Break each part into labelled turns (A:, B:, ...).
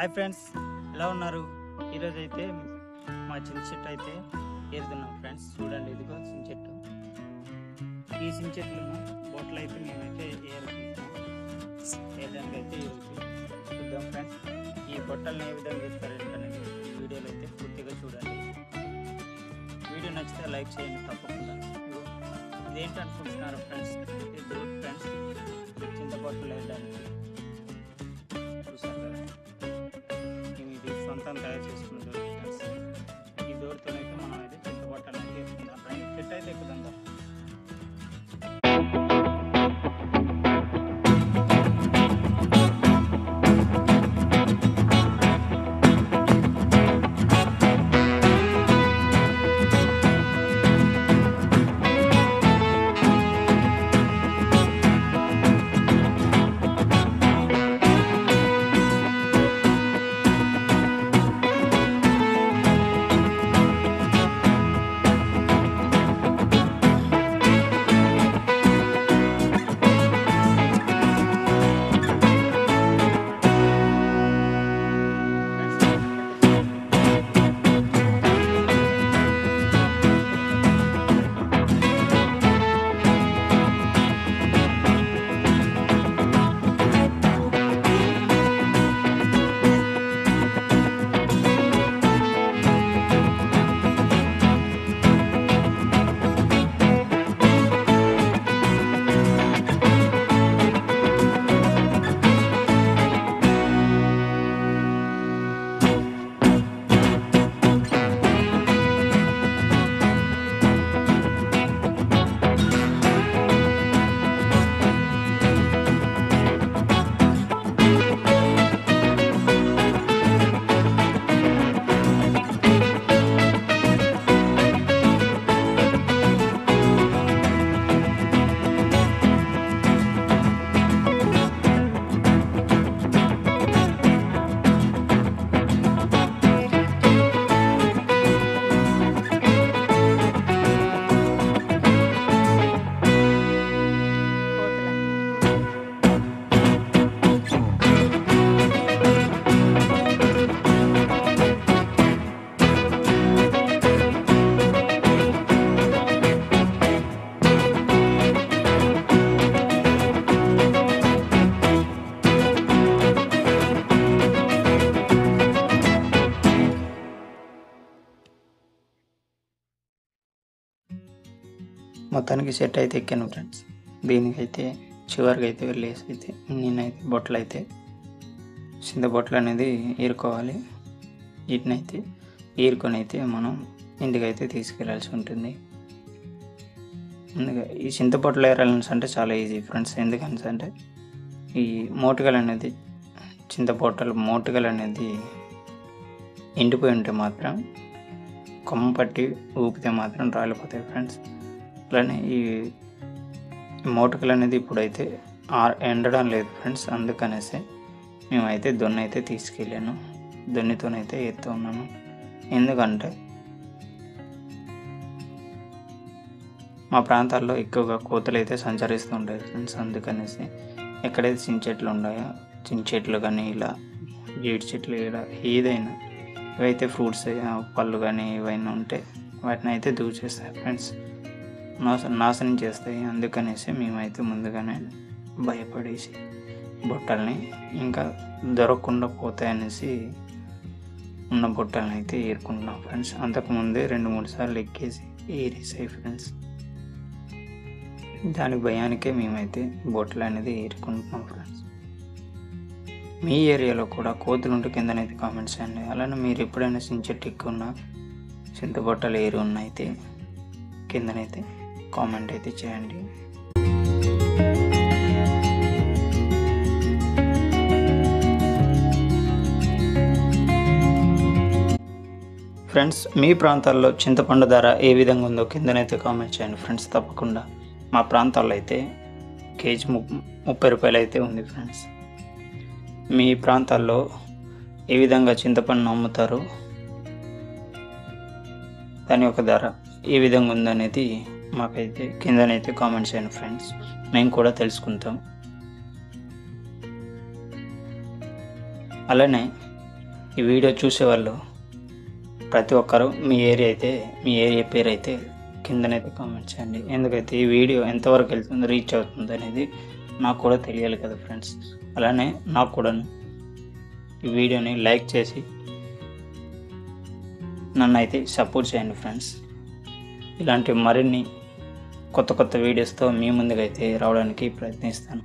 A: Hi friends, ఎలా ఉన్నారు? ఈరోజు అయితే మా చింత చెట్టు అయితే ఏరుతున్నాం ఫ్రెండ్స్. చూడండి, ఇదిగో చింత చెట్టు. ఈ చింత చెట్లను బొట్టలు అయితే మేమైతే ఏరడానికి అయితే చూద్దాం ఫ్రెండ్స్. ఈ బొట్టలను ఏ విధంగా వేస్తారంటే ఈ వీడియోలో అయితే పూర్తిగా చూడండి. వీడియో నచ్చితే లైక్ చేయండి తప్పకుండా. ఇదేంటి అనుకుంటున్నారు ఫ్రెండ్స్? ఇది దూర్ ఫ్రెండ్స్, చింత బొట్టలు వేయడానికి. చూసారు కదా, ఇది సొంతం తయారు చేసుకున్న దోర్ ఫ్రెండ్స్. ఈ దోరుతోనైతే మనం అయితే చింత బొట్టలు అయితే వేసుకుందాం ఫ్రెండ్స్. చెట్టు అయితే ఎక్కుదాం. మొత్తానికి సెట్ అయితే ఎక్కాను ఫ్రెండ్స్. దీనికైతే చివరికి అయితే వెళ్ళేసి అయితే నేనైతే బొట్టలు అయితే చింత బొట్టలు అనేది ఏరుకోవాలి. వీటినైతే ఏరుకొని అయితే మనం ఇంటికైతే తీసుకెళ్ళాల్సి ఉంటుంది. అందుకే ఈ చింత బొట్టలు ఏరాలని అంటే చాలా ఈజీ ఫ్రెండ్స్. ఎందుకంటే ఈ మోటుకలు అనేది చింత బొట్టలు మోటుకలు అనేది ఎండిపోయి ఉంటే మాత్రం కొమ్మ పట్టి ఊపితే మాత్రం రాలిపోతాయి ఫ్రెండ్స్. అలానే ఈ మోటుకలు అనేది ఇప్పుడైతే ఎండడం లేదు ఫ్రెండ్స్. అందుకనేసి మేమైతే దొన్ని అయితే తీసుకెళ్ళాను. దొన్నితోనైతే ఎత్తు ఉన్నాను. ఎందుకంటే మా ప్రాంతాల్లో ఎక్కువగా కోతలు అయితే సంచరిస్తూ ఉంటాయి ఫ్రెండ్స్. అందుకనేసి ఎక్కడైతే చింత చెట్లు ఉన్నాయో చింత చెట్లు కానీ ఇలా జీడి చెట్లు ఇలా ఏదైనా ఇవైతే ఫ్రూట్స్ పళ్ళు కానీ ఇవైనా ఉంటే వాటిని అయితే దూచేస్తాయి ఫ్రెండ్స్, నాశనం చేస్తాయి. అందుకనేసి మేమైతే ముందుగానే భయపడేసి బుట్టల్ని ఇంకా దొరకకుండా పోతాయనేసి ఉన్న బుట్టల్ని అయితే ఏరుకుంటున్నాం ఫ్రెండ్స్. అంతకుముందే 2-3 సార్లు ఎక్కేసి ఏరేసాయి ఫ్రెండ్స్. దానికి భయానికే మేమైతే బొట్టలు అనేది ఏరుకుంటున్నాం ఫ్రెండ్స్. మీ ఏరియాలో కూడా కోతులు ఉంటే కిందనైతే కామెంట్స్ చేయండి. అలానే మీరు ఎప్పుడైనా చింత చెట్టు ఎక్కువ చింత బొట్టలు ఏరు ఉన్నైతే కిందనైతే కామెంట్ అయితే చేయండి. ఫ్రెండ్స్, మీ ప్రాంతాల్లో చింతపండు ధర ఏ విధంగా ఉందో కిందనైతే కామెంట్ చేయండి ఫ్రెండ్స్. తప్పకుండా మా ప్రాంతాల్లో అయితే కేజీ 30 రూపాయలు అయితే ఉంది ఫ్రెండ్స్. మీ ప్రాంతాల్లో ఏ విధంగా చింతపండు అమ్ముతారో దాని యొక్క ధర ఏ విధంగా ఉందనేది మాకైతే కిందనైతే కామెంట్ చేయండి ఫ్రెండ్స్. మేము కూడా తెలుసుకుంటాం. అలానే ఈ వీడియో చూసేవాళ్ళు ప్రతి ఒక్కరు మీ ఏరియా పేరు అయితే కిందనైతే కామెంట్ చేయండి. ఎందుకైతే ఈ వీడియో ఎంతవరకు వెళ్తుంది, రీచ్ అవుతుంది అనేది నాకు కూడా తెలియాలి కదా ఫ్రెండ్స్. అలానే నాకు కూడా ఈ వీడియోని లైక్ చేసి నన్ను అయితే సపోర్ట్ చేయండి ఫ్రెండ్స్. ఇలాంటి మరిన్ని కొత్త వీడియోస్తో మీ ముందుకైతే రావడానికి ప్రయత్నిస్తాను.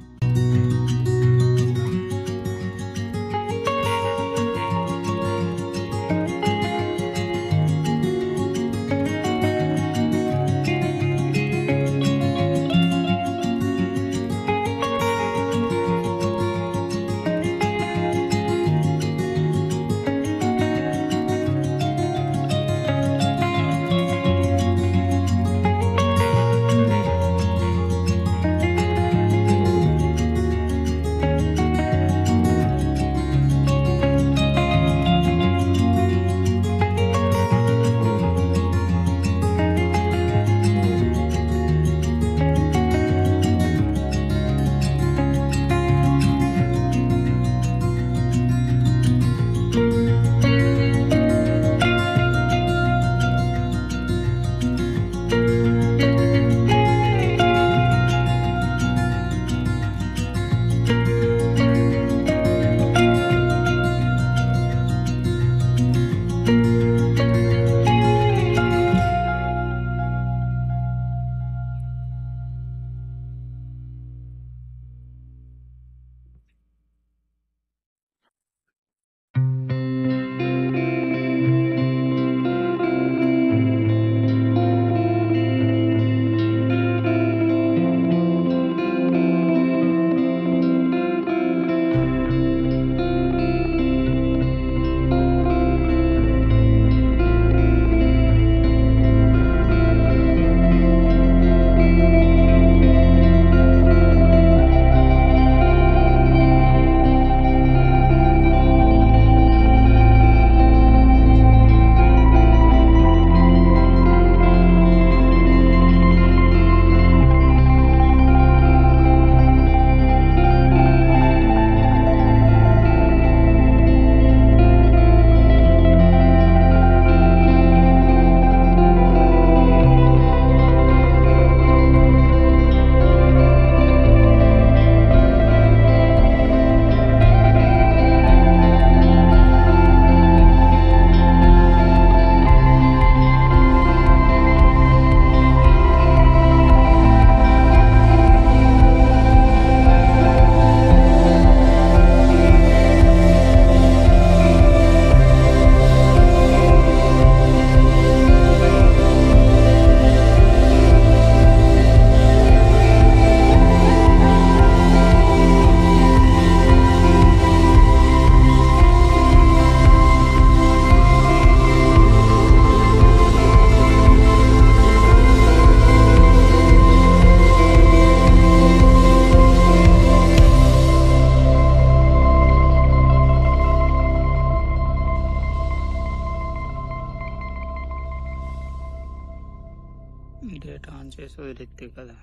A: డేటా ఆన్ చేసి వదిలేస్తే కదా.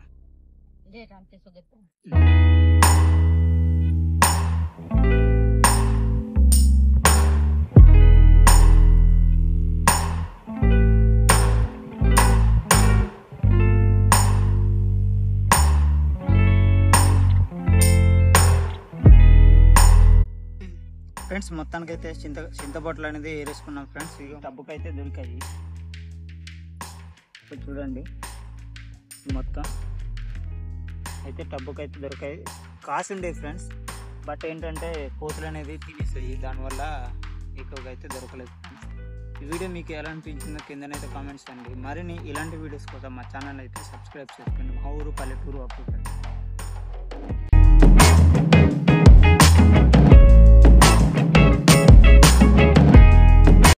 B: డేటా ఆన్ చేసి వదిలేస్తే
A: ఫ్రెండ్స్, మొత్తానికైతే చింతపొట్లు అనేది ఏరేసుకున్నాం ఫ్రెండ్స్. ఇక టబ్బుకైతే దొరికాయి. చూడండి, మొత్తం అయితే టబ్బుకైతే దొరికాయి. కాసు ఉండేది ఫ్రెండ్స్, బట్ ఏంటంటే కోతులు అనేది తినేస్తాయి, దానివల్ల ఎక్కువగా అయితే దొరకలేదు ఫ్రెండ్స్. ఈ వీడియో మీకు ఎలా అనిపించిందో కిందనైతే కామెంట్స్ చేయండి. మరిన్ని ఇలాంటి వీడియోస్ కోసం మా ఛానల్ అయితే సబ్స్క్రైబ్ చేసుకోండి. మా ఊరు పల్లెటూరు అప్పు.